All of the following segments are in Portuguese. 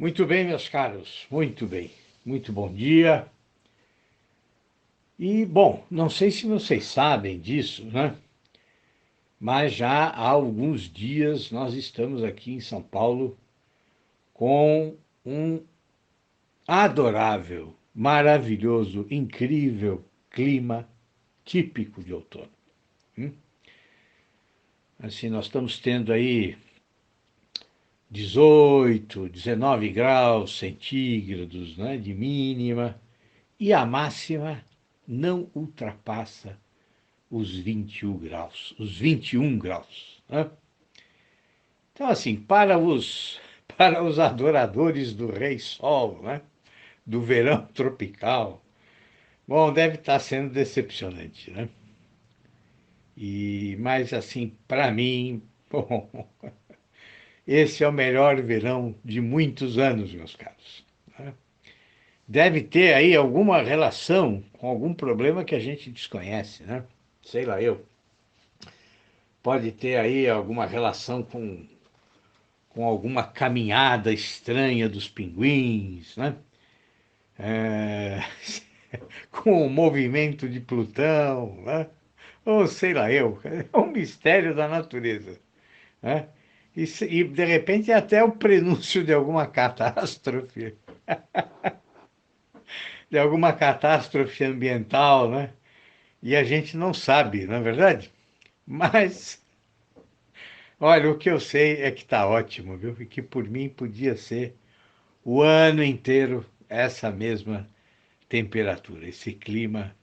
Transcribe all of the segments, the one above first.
Muito bem, meus caros, muito bem. Muito bom dia. E, bom, não sei se vocês sabem disso, né? Mas já há alguns dias nós estamos aqui em São Paulo com um adorável, maravilhoso, incrível clima típico de outono. hum? Assim, nós estamos tendo aí 18, 19 graus centígrados, né, de mínima, e a máxima não ultrapassa os 21 graus, os 21 graus. Né? Então, assim, para os adoradores do Rei Sol, né? Do verão tropical, bom, deve estar sendo decepcionante, né? Mas, assim, para mim, bom, esse é o melhor verão de muitos anos, meus caros. Né? Deve ter aí alguma relação com algum problema que a gente desconhece, né? Sei lá eu. Pode ter aí alguma relação com alguma caminhada estranha dos pinguins, né? É, com o movimento de Plutão, né? Ou sei lá eu, é um mistério da natureza, né? E de repente é até o prenúncio de alguma catástrofe ambiental, né? E a gente não sabe, não é verdade? Mas, olha, o que eu sei é que está ótimo, viu? E que por mim podia ser o ano inteiro essa mesma temperatura, esse clima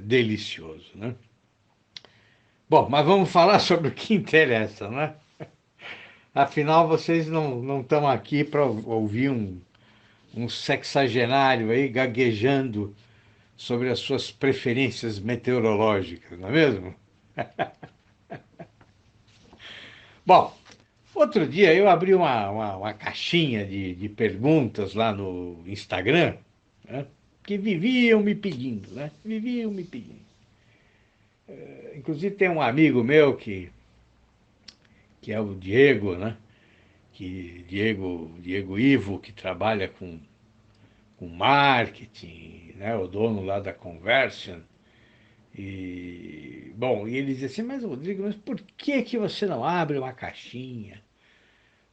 delicioso, né? Bom, mas vamos falar sobre o que interessa, né? Afinal, vocês não estão aqui para ouvir um sexagenário aí gaguejando sobre as suas preferências meteorológicas, não é mesmo? Bom, outro dia eu abri uma caixinha de perguntas lá no Instagram, né? Que viviam me pedindo, né? Viviam me pedindo. Inclusive tem um amigo meu que é o Diego, né? Diego Ivo, que trabalha com marketing, né? O dono lá da Conversion. Bom, e ele dizia assim, mas Rodrigo, mas por que que você não abre uma caixinha?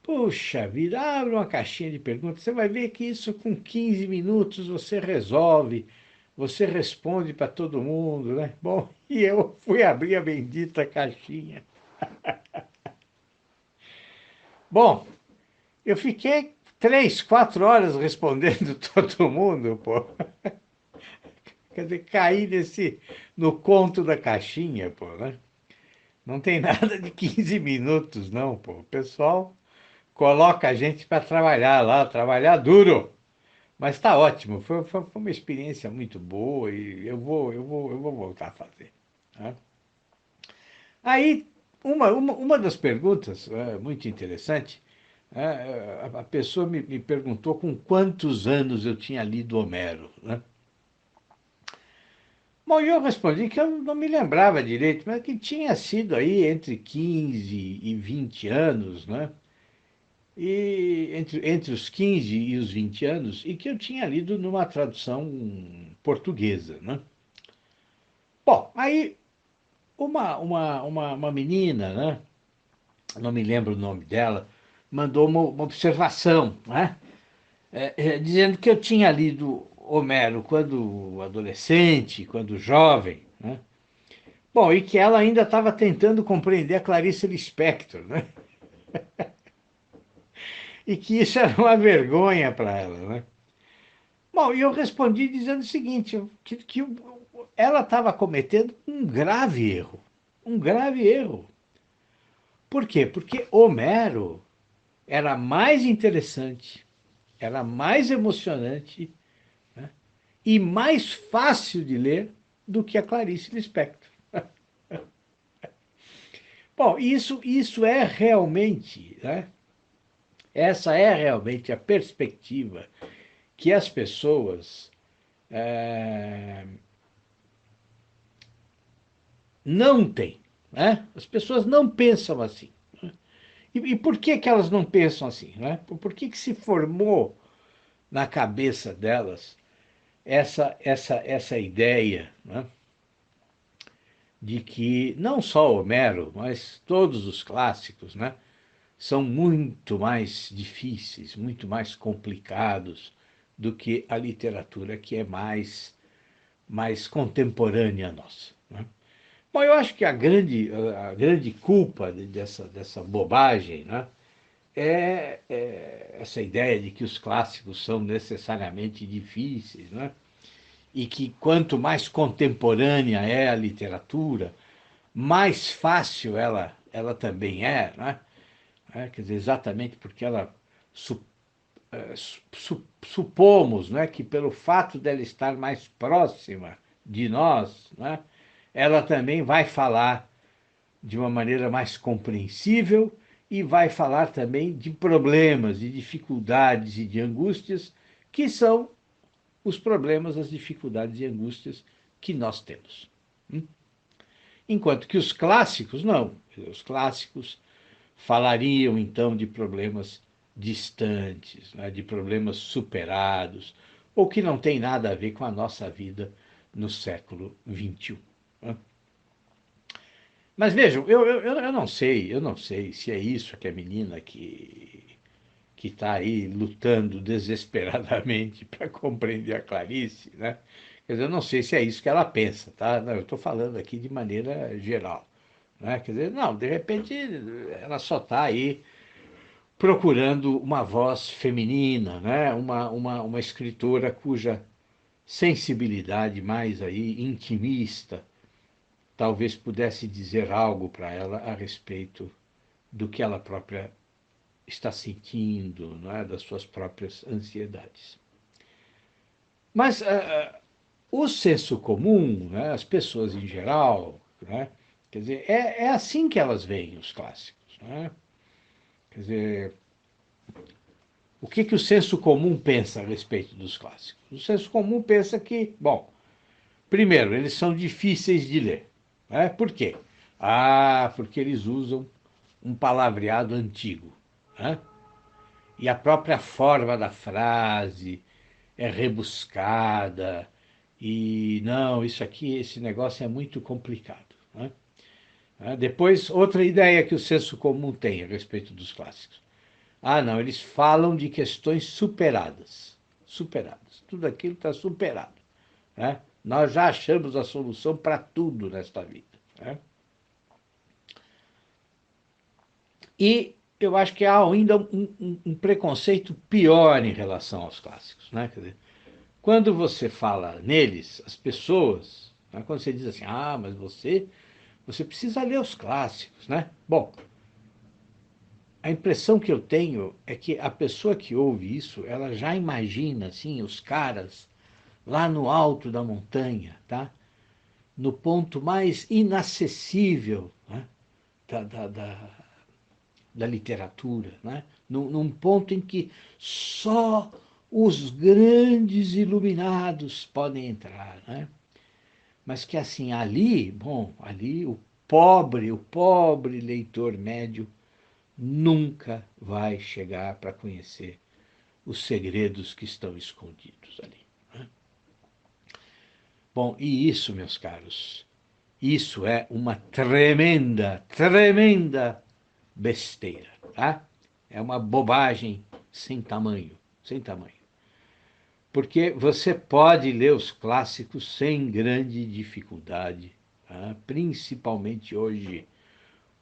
Puxa vida, abre uma caixinha de perguntas, você vai ver que isso com 15 minutos você resolve, você responde para todo mundo, né? Bom, e eu fui abrir a bendita caixinha. Bom, eu fiquei 3, 4 horas respondendo todo mundo, pô. Quer dizer, caí no conto da caixinha, pô, né? Não tem nada de 15 minutos, não, pô. O pessoal coloca a gente para trabalhar lá, trabalhar duro. Mas está ótimo, foi uma experiência muito boa e eu vou voltar a fazer. Né? Aí, uma das perguntas muito interessante, a pessoa me perguntou com quantos anos eu tinha lido Homero. Né? Bom, eu respondi que eu não me lembrava direito, mas que tinha sido aí entre 15 e 20 anos, né? E entre os 15 e os 20 anos, e que eu tinha lido numa tradução portuguesa, né? Bom, aí uma menina, né? Não me lembro o nome dela, mandou uma observação, né? Dizendo que eu tinha lido Homero quando adolescente, quando jovem, né? Bom, e que ela ainda estava tentando compreender a Clarice Lispector, né? E que isso era uma vergonha para ela, né? Bom, e eu respondi dizendo o seguinte, que ela estava cometendo um grave erro. Um grave erro. Por quê? Porque Homero era mais interessante, era mais emocionante, né, e mais fácil de ler do que a Clarice Lispector. Bom, isso é realmente, né, essa é realmente a perspectiva que as pessoas não têm. Né? As pessoas não pensam assim. E por que que elas não pensam assim, né? Por que que se formou na cabeça delas essa ideia, né, de que não só Homero, mas todos os clássicos, né, são muito mais difíceis, muito mais complicados do que a literatura que é mais contemporânea nossa, né? Bom, eu acho que a grande culpa dessa bobagem, né, é essa ideia de que os clássicos são necessariamente difíceis, né? E que quanto mais contemporânea é a literatura, mais fácil ela também é, né? Quer dizer, exatamente porque ela su, supomos, né, que pelo fato dela estar mais próxima de nós, né, ela também vai falar de uma maneira mais compreensível e vai falar também de problemas, de dificuldades e de angústias que são os problemas, as dificuldades e angústias que nós temos. Enquanto que os clássicos, não. Os clássicos falariam, então, de problemas distantes, né, de problemas superados, ou que não tem nada a ver com a nossa vida no século XXI. Né? Mas vejam, eu não sei se é isso que a menina que está aí lutando desesperadamente para compreender a Clarice, né? Quer dizer, eu não sei se é isso que ela pensa, tá? Não, eu estou falando aqui de maneira geral, né? Quer dizer, não, de repente ela só está aí procurando uma voz feminina, né? Uma escritora cuja sensibilidade mais aí intimista talvez pudesse dizer algo para ela a respeito do que ela própria está sentindo, não é? Das suas próprias ansiedades. Mas o senso comum, né? As pessoas em geral, né? Quer dizer, é assim que elas veem os clássicos. Né? Quer dizer, o que o senso comum pensa a respeito dos clássicos? O senso comum pensa que, bom, primeiro, eles são difíceis de ler. Né? Por quê? Porque eles usam um palavreado antigo. Né? E a própria forma da frase é rebuscada, e não, isso aqui, esse negócio é muito complicado. Né? Depois, outra ideia que o senso comum tem a respeito dos clássicos. Não, eles falam de questões superadas. Superadas. Tudo aquilo está superado. Né? Nós já achamos a solução para tudo nesta vida. Né? E eu acho que há ainda um preconceito pior em relação aos clássicos. Né? Quer dizer, quando você fala neles, as pessoas, né, quando você diz assim, mas você precisa ler os clássicos, né? Bom, a impressão que eu tenho é que a pessoa que ouve isso, ela já imagina, assim, os caras lá no alto da montanha, tá? No ponto mais inacessível, né? da, da, da, da literatura, né? Num ponto em que só os grandes iluminados podem entrar, né? Mas que assim, ali, bom, ali o pobre leitor médio nunca vai chegar para conhecer os segredos que estão escondidos ali. Né? Bom, e isso, meus caros, isso é uma tremenda, tremenda besteira, tá? É uma bobagem sem tamanho, sem tamanho. Porque você pode ler os clássicos sem grande dificuldade, tá? Principalmente hoje,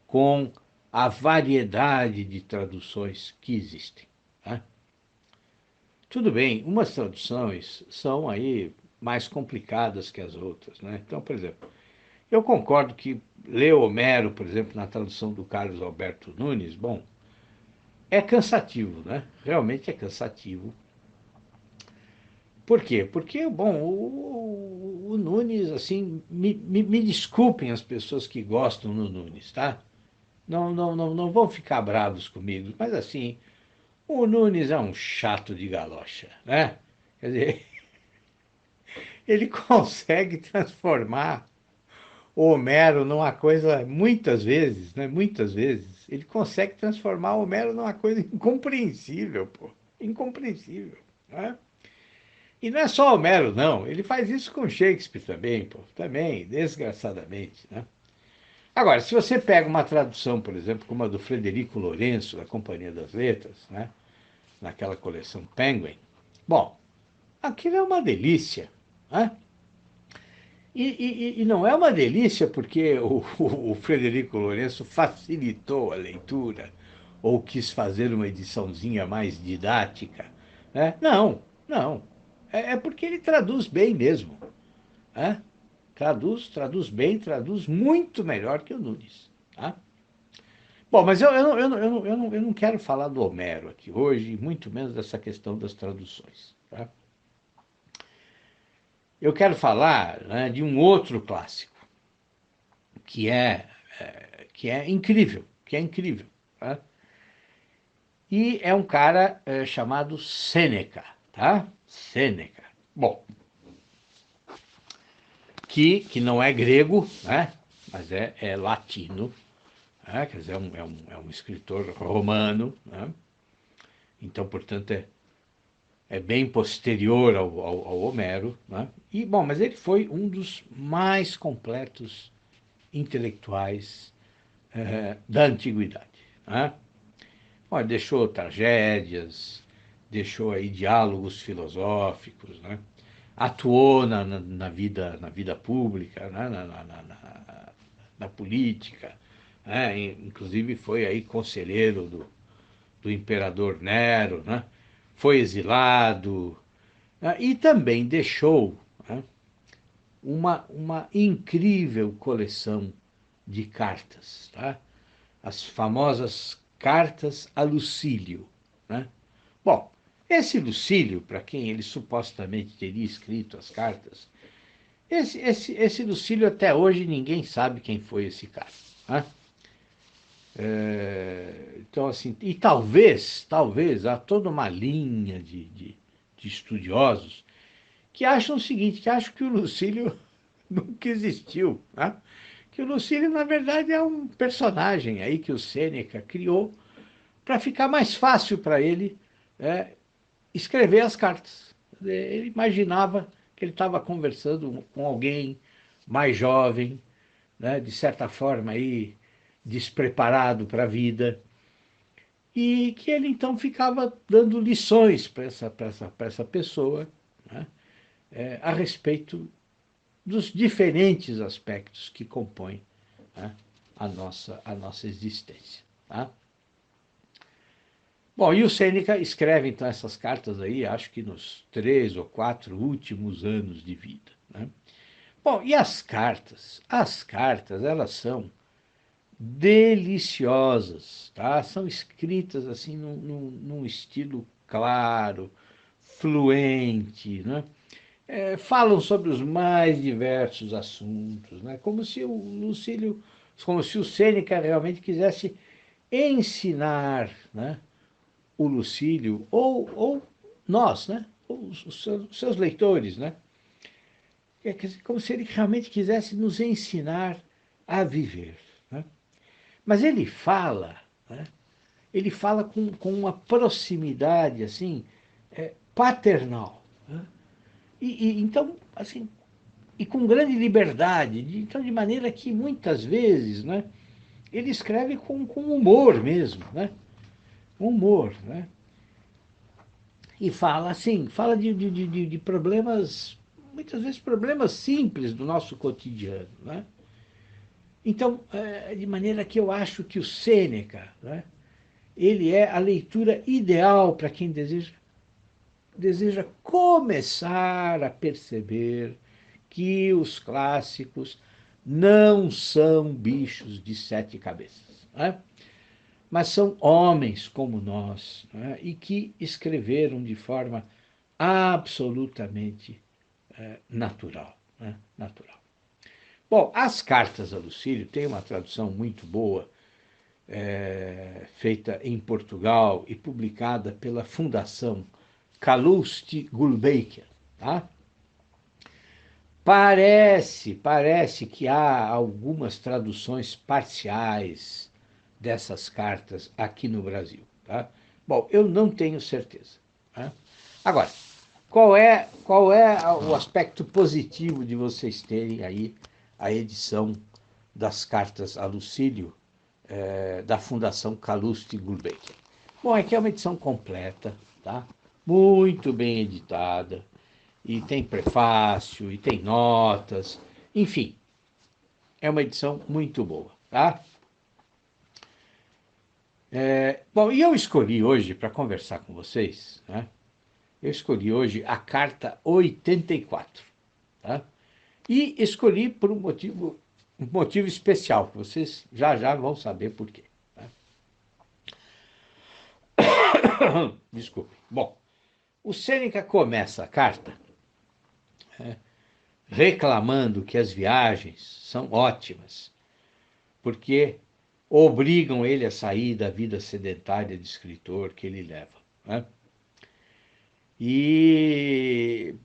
com a variedade de traduções que existem. Tá? Tudo bem, umas traduções são aí mais complicadas que as outras. Né? Então, por exemplo, eu concordo que ler Homero, por exemplo, na tradução do Carlos Alberto Nunes, bom, é cansativo, né? Realmente é cansativo. Por quê? Porque, bom, o Nunes, assim, me desculpem as pessoas que gostam do Nunes, tá? Não vão ficar bravos comigo, mas assim, o Nunes é um chato de galocha, né? Quer dizer, ele consegue transformar o Homero numa coisa, muitas vezes, né? Muitas vezes, Ele consegue transformar Homero numa coisa incompreensível, pô. Incompreensível, né? E não é só Homero, não. Ele faz isso com Shakespeare também, pô. Também, desgraçadamente, né? Agora, se você pega uma tradução, por exemplo, como a do Frederico Lourenço, da Companhia das Letras, né? Naquela coleção Penguin, bom, aquilo é uma delícia, né? E não é uma delícia porque o Frederico Lourenço facilitou a leitura ou quis fazer uma ediçãozinha mais didática, né? Não, não. É porque ele traduz bem mesmo, né? Traduz bem, traduz muito melhor que o Nunes, tá? Bom, mas eu não quero falar do Homero aqui hoje, muito menos dessa questão das traduções, tá? Eu quero falar, né, de um outro clássico, que é, que é incrível, que é incrível, tá? E é um cara chamado Sêneca, tá? Sêneca. Bom, que não é grego, né? Mas é latino, né? Quer dizer, é um escritor romano, né? Então, portanto, é bem posterior ao Homero, né? E, bom, mas ele foi um dos mais completos intelectuais da antiguidade, né? Olha, deixou tragédias, deixou aí diálogos filosóficos, né? Atuou na vida pública, né? Na política, né? Inclusive foi aí conselheiro do imperador Nero, né? Foi exilado, né? E também deixou, né, uma incrível coleção de cartas, tá? As famosas cartas a Lucílio, né? Bom, esse Lucílio, para quem ele supostamente teria escrito as cartas, esse Lucílio até hoje ninguém sabe quem foi esse cara, né? Então, assim, e talvez, há toda uma linha de estudiosos que acham o seguinte, que acham que o Lucílio nunca existiu, né? Que o Lucílio, na verdade, é um personagem aí que o Sêneca criou para ficar mais fácil para ele escrever as cartas. Ele imaginava que ele estava conversando com alguém mais jovem, né, de certa forma aí despreparado para a vida, e que ele então ficava dando lições para essa pessoa, né, a respeito dos diferentes aspectos que compõem, né, a nossa existência. Tá? Bom, e o Sêneca escreve então essas cartas aí, acho que nos 3 ou 4 últimos anos de vida, né? Bom, e as cartas? As cartas, elas são deliciosas, tá? São escritas assim num estilo claro, fluente, né? Falam sobre os mais diversos assuntos, né? Como se o Sêneca realmente quisesse ensinar, né, o Lucílio, ou nós, né? Os seus leitores, né? Como se ele realmente quisesse nos ensinar a viver, né? Mas né? Ele fala com uma proximidade assim paternal, né? Então, assim, e com grande liberdade, então de maneira que muitas vezes, né? Ele escreve com humor mesmo, né? Humor, né? E fala assim, fala de problemas, muitas vezes problemas simples do nosso cotidiano, né? Então, de maneira que eu acho que o Sêneca, né, ele é a leitura ideal para quem deseja começar a perceber que os clássicos não são bichos de 7 cabeças, né? Mas são homens como nós, né? E que escreveram de forma absolutamente natural, né? Natural. Bom, as cartas a Lucílio têm uma tradução muito boa, feita em Portugal e publicada pela Fundação Calouste Gulbenkian, tá? Parece que há algumas traduções parciais dessas cartas aqui no Brasil, tá? Bom, eu não tenho certeza, tá? Agora, qual é o aspecto positivo de vocês terem aí a edição das cartas a Lucílio da Fundação Calouste Gulbenkian? Bom, é que é uma edição completa, tá? Muito bem editada, e tem prefácio, e tem notas, enfim, é uma edição muito boa, tá? Bom, e eu escolhi hoje, para conversar com vocês, né? Eu escolhi hoje a carta 84, tá? E escolhi por um motivo especial, que vocês já já vão saber por quê. Tá? Desculpe. Bom, o Sêneca começa a carta reclamando que as viagens são ótimas, porque obrigam ele a sair da vida sedentária de escritor que ele leva. Né? E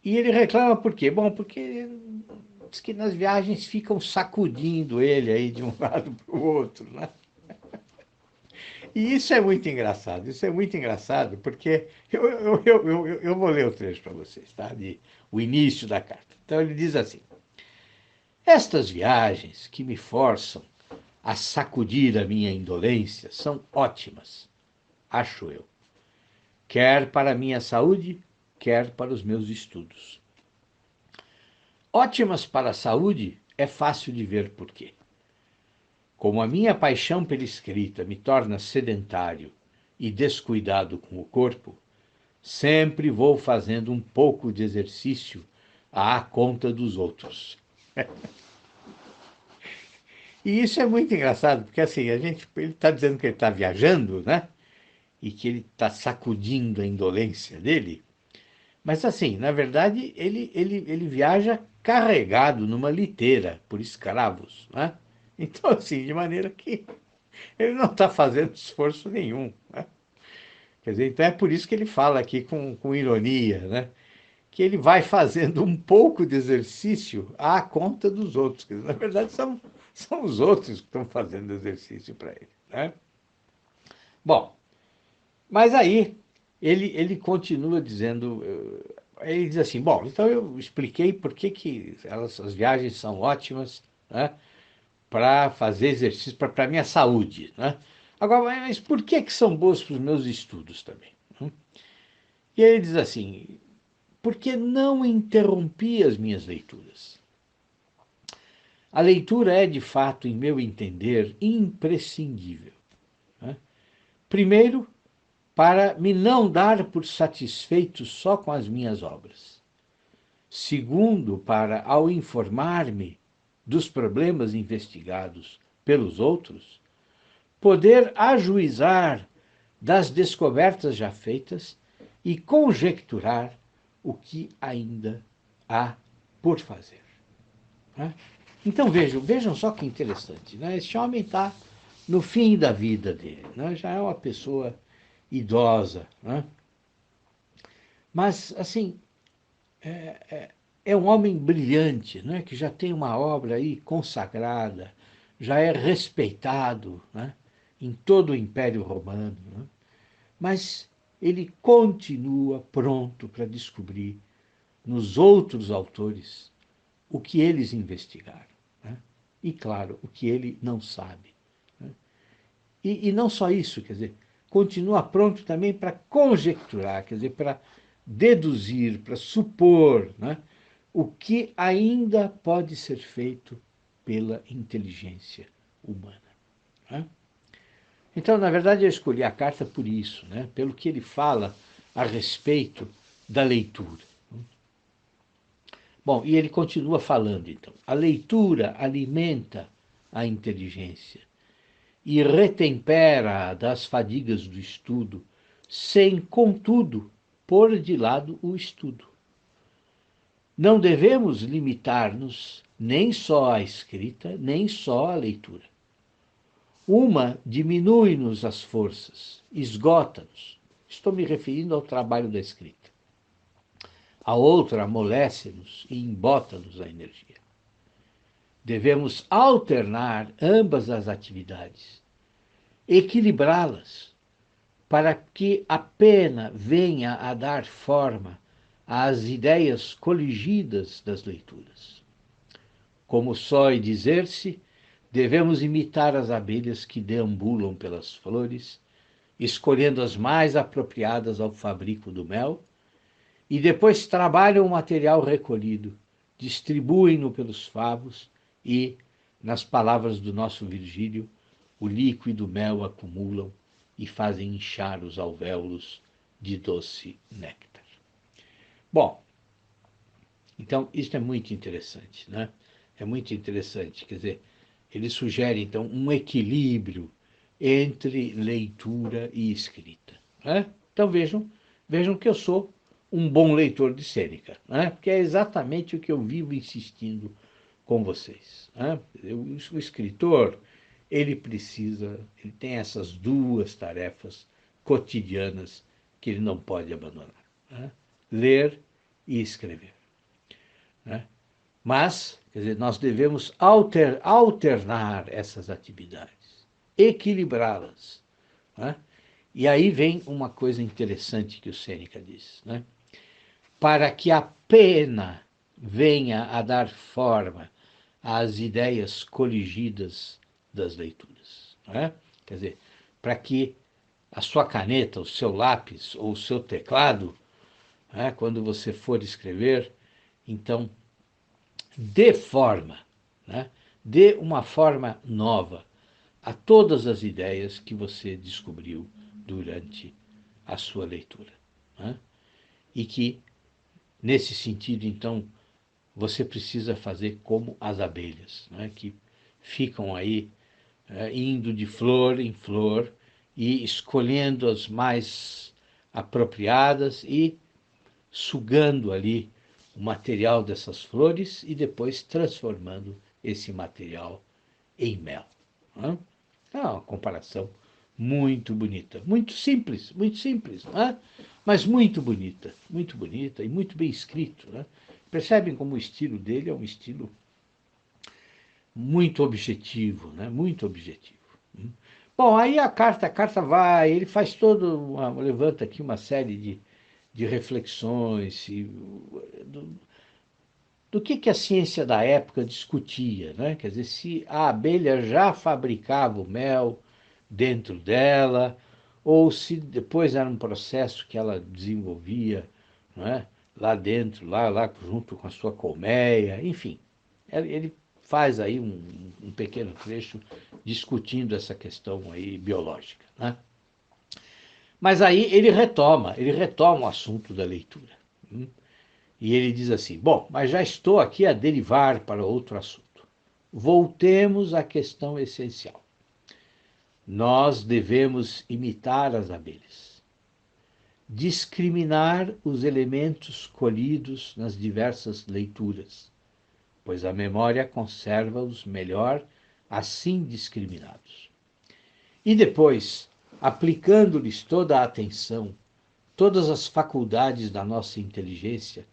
ele reclama por quê? Bom, porque diz que nas viagens ficam sacudindo ele aí de um lado para o outro, né? E isso é muito engraçado, porque eu vou ler o trecho para vocês, tá? O início da carta. Então ele diz assim: estas viagens que me forçam a sacudir a minha indolência são ótimas, acho eu, quer para a minha saúde, quer para os meus estudos. Ótimas para a saúde é fácil de ver por quê. Como a minha paixão pela escrita me torna sedentário e descuidado com o corpo, sempre vou fazendo um pouco de exercício à conta dos outros. E isso é muito engraçado, porque assim, ele está dizendo que ele está viajando, né? E que ele está sacudindo a indolência dele, mas assim, na verdade, ele viaja carregado numa liteira por escravos, né? Então, assim, de maneira que ele não está fazendo esforço nenhum, né? Quer dizer, então é por isso que ele fala aqui com ironia, né? Que ele vai fazendo um pouco de exercício à conta dos outros. Quer dizer, na verdade, são os outros que estão fazendo exercício para ele, né? Bom, mas aí ele continua dizendo, ele diz assim, bom, então eu expliquei por que as viagens são ótimas, né, para fazer exercício, para a minha saúde, né? Agora, mas por que são boas para os meus estudos também? Né? E ele diz assim, porque não interrompi as minhas leituras. A leitura é, de fato, em meu entender, imprescindível. Né? Primeiro, para me não dar por satisfeito só com as minhas obras. Segundo, para, ao informar-me dos problemas investigados pelos outros, poder ajuizar das descobertas já feitas e conjecturar o que ainda há por fazer. Né? Então vejam só que interessante, né? Esse homem está no fim da vida dele, né? Já é uma pessoa idosa, né? Mas, assim, é um homem brilhante, né? Que já tem uma obra aí consagrada, já é respeitado, né? Em todo o Império Romano, né? Mas ele continua pronto para descobrir nos outros autores o que eles investigaram, né? E, claro, o que ele não sabe. Né? E não só isso, quer dizer, continua pronto também para conjecturar, quer dizer, para deduzir, para supor, né, o que ainda pode ser feito pela inteligência humana. Né? Então, na verdade, eu escolhi a carta por isso, né, pelo que ele fala a respeito da leitura. Bom, e ele continua falando, então. A leitura alimenta a inteligência e retempera das fadigas do estudo, sem, contudo, pôr de lado o estudo. Não devemos limitar-nos nem só à escrita, nem só à leitura. Uma diminui-nos as forças, esgota-nos. Estou me referindo ao trabalho da escrita. A outra amolece-nos e embota-nos a energia. Devemos alternar ambas as atividades equilibrá-las, para que a pena venha a dar forma às ideias coligidas das leituras. Como sói dizer-se, devemos imitar as abelhas que deambulam pelas flores, escolhendo as mais apropriadas ao fabrico do mel, e depois trabalham o material recolhido, distribuem-no pelos favos e, nas palavras do nosso Virgílio, o líquido mel acumulam e fazem inchar os alvéolos de doce néctar. Bom, então isso é muito interessante, né? É muito interessante, quer dizer, ele sugere então um equilíbrio entre leitura e escrita, né? Então vejam que eu sou um bom leitor de Sêneca, né? Porque é exatamente o que eu vivo insistindo com vocês, né? O escritor, ele tem essas duas tarefas cotidianas que ele não pode abandonar, né? Ler e escrever, né? Mas, quer dizer, nós devemos alternar essas atividades, equilibrá-las, né? E aí vem uma coisa interessante que o Sêneca diz, né? Para que a pena venha a dar forma às ideias coligidas das leituras, né? Quer dizer, para que a sua caneta, o seu lápis ou o seu teclado, né, quando você for escrever, então dê forma, né? Dê uma forma nova a todas as ideias que você descobriu durante a sua leitura, né? E que, nesse sentido, então, você precisa fazer como as abelhas, né? Que ficam aí indo de flor em flor e escolhendo as mais apropriadas e sugando ali o material dessas flores e depois transformando esse material em mel, né? É uma comparação muito bonita, muito simples, né? Mas muito bonita e muito bem escrito, né? Percebem como o estilo dele é um estilo muito objetivo, né? Muito objetivo. Bom, aí a carta vai, ele faz levanta aqui uma série de reflexões do que a ciência da época discutia, né? Quer dizer, se a abelha já fabricava o mel dentro dela, ou se depois era um processo que ela desenvolvia, não é? Lá dentro, lá junto com a sua colmeia, enfim. Ele faz aí um pequeno trecho discutindo essa questão aí biológica, né? Mas aí ele retoma o assunto da leitura. E ele diz assim: bom, mas já estou aqui a derivar para outro assunto. Voltemos à questão essencial. Nós devemos imitar as abelhas, discriminar os elementos colhidos nas diversas leituras, pois a memória conserva-os melhor assim discriminados. E depois, aplicando-lhes toda a atenção, todas as faculdades da nossa inteligência,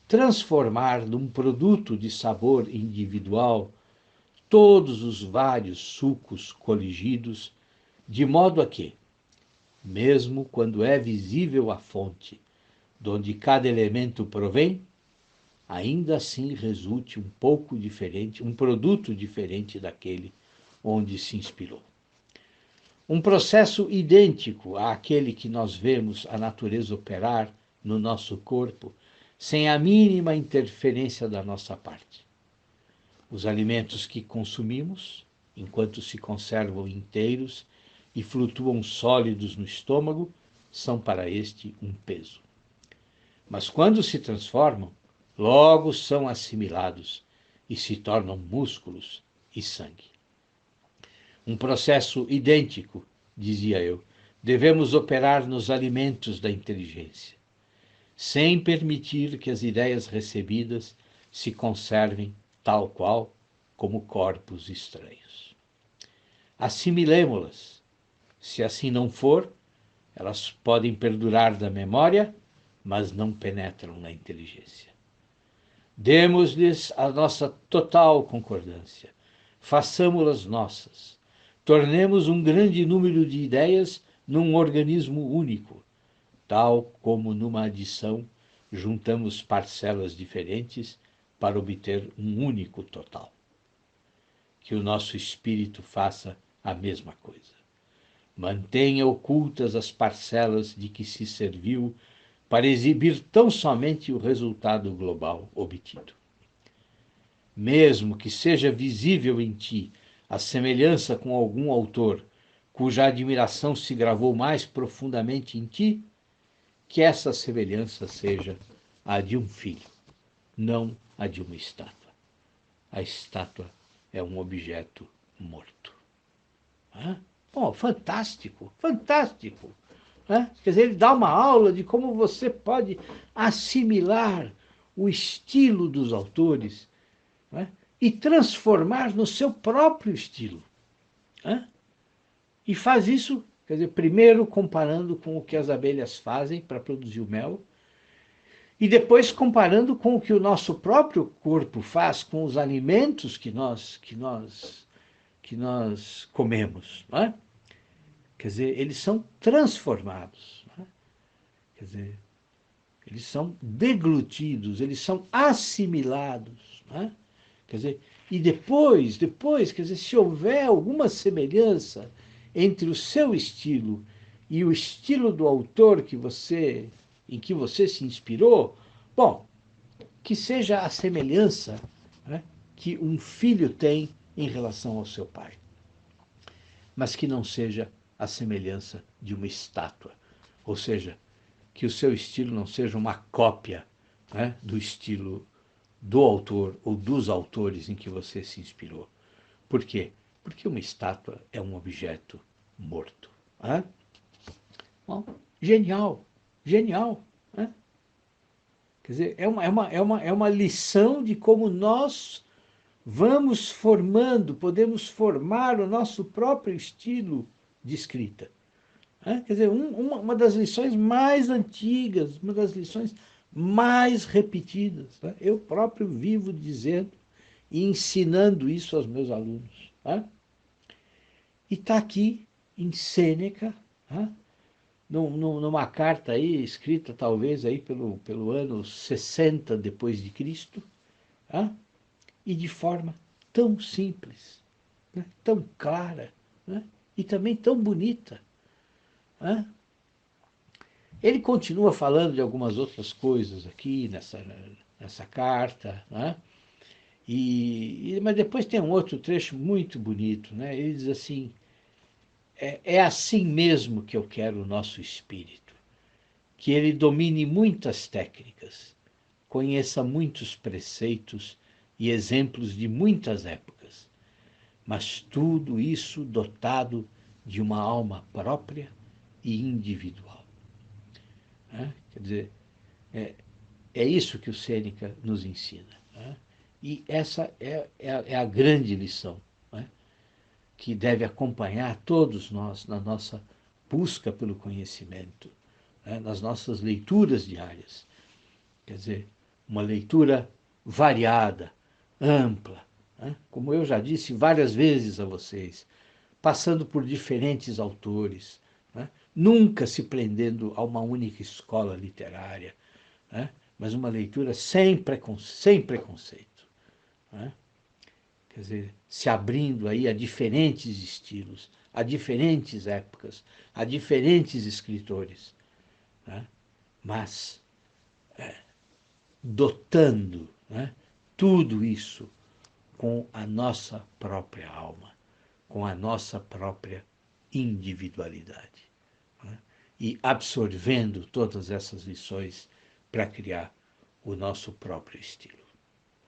transformar num produto de sabor individual todos os vários sucos coligidos, de modo a que, mesmo quando é visível a fonte de onde cada elemento provém, ainda assim resulte um pouco diferente, um produto diferente daquele onde se inspirou. Um processo idêntico àquele que nós vemos a natureza operar no nosso corpo, sem a mínima interferência da nossa parte. Os alimentos que consumimos, enquanto se conservam inteiros e flutuam sólidos no estômago, são para este um peso. Mas quando se transformam, logo são assimilados e se tornam músculos e sangue. Um processo idêntico, dizia eu, devemos operar nos alimentos da inteligência, sem permitir que as ideias recebidas se conservem tal qual como corpos estranhos. Assimilemo-las. Se assim não for, elas podem perdurar da memória, mas não penetram na inteligência. Demos-lhes a nossa total concordância. Façamo-las nossas. Tornemos um grande número de ideias num organismo único, tal como numa adição juntamos parcelas diferentes para obter um único total. Que o nosso espírito faça a mesma coisa. Mantenha ocultas as parcelas de que se serviu para exibir tão somente o resultado global obtido. Mesmo que seja visível em ti a semelhança com algum autor cuja admiração se gravou mais profundamente em ti, que essa semelhança seja a de um filho, não a de uma estátua. A estátua é um objeto morto. Bom, fantástico, fantástico. Quer dizer, ele dá uma aula de como você pode assimilar o estilo dos autores e transformar no seu próprio estilo. E faz isso, quer dizer, primeiro comparando com o que as abelhas fazem para produzir o mel, e depois comparando com o que o nosso próprio corpo faz com os alimentos que nós comemos. Quer dizer, eles são transformados. Quer dizer, eles são deglutidos, eles são assimilados. Quer dizer, e depois, quer dizer, se houver alguma semelhança entre o seu estilo e o estilo do autor em que você se inspirou, bom, que seja a semelhança que um filho tem em relação ao seu pai, mas que não seja a semelhança de uma estátua, ou seja, que o seu estilo não seja uma cópia do estilo do autor ou dos autores em que você se inspirou. Por quê? Porque uma estátua é um objeto morto. Bom, genial, genial. Quer dizer, é uma lição de como nós vamos formando, podemos formar o nosso próprio estilo de escrita. Quer dizer, uma das lições mais antigas, uma das lições mais repetidas. Eu próprio vivo dizendo e ensinando isso aos meus alunos. E está aqui em Sêneca, numa carta aí, escrita talvez aí pelo ano 60 depois de Cristo, e de forma tão simples, tão clara, e também tão bonita. Ele continua falando de algumas outras coisas aqui nessa carta, mas depois tem um outro trecho muito bonito. Ele diz assim: é assim mesmo que eu quero o nosso espírito, que ele domine muitas técnicas, conheça muitos preceitos e exemplos de muitas épocas, mas tudo isso dotado de uma alma própria e individual. Quer dizer, é isso que o Sêneca nos ensina. E essa é a grande lição que deve acompanhar todos nós na nossa busca pelo conhecimento, nas nossas leituras diárias. Quer dizer, uma leitura variada, ampla, como eu já disse várias vezes a vocês, passando por diferentes autores, nunca se prendendo a uma única escola literária, mas uma leitura sem preconceito. Quer dizer, se abrindo aí a diferentes estilos, a diferentes épocas, a diferentes escritores, mas dotando tudo isso com a nossa própria alma, com a nossa própria individualidade, e absorvendo todas essas lições para criar o nosso próprio estilo.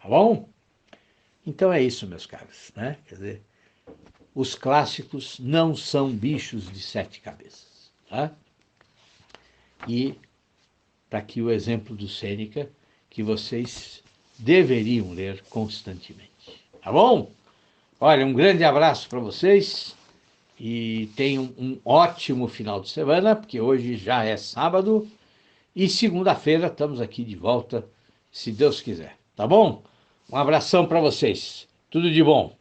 Tá bom? Então é isso, meus caros. Quer dizer, os clássicos não são bichos de 7 cabeças. E está aqui o exemplo do Sêneca, que vocês deveriam ler constantemente. Tá bom? Olha, um grande abraço para vocês e tenham um ótimo final de semana, porque hoje já é sábado e segunda-feira estamos aqui de volta, se Deus quiser. Tá bom? Um abração para vocês. Tudo de bom.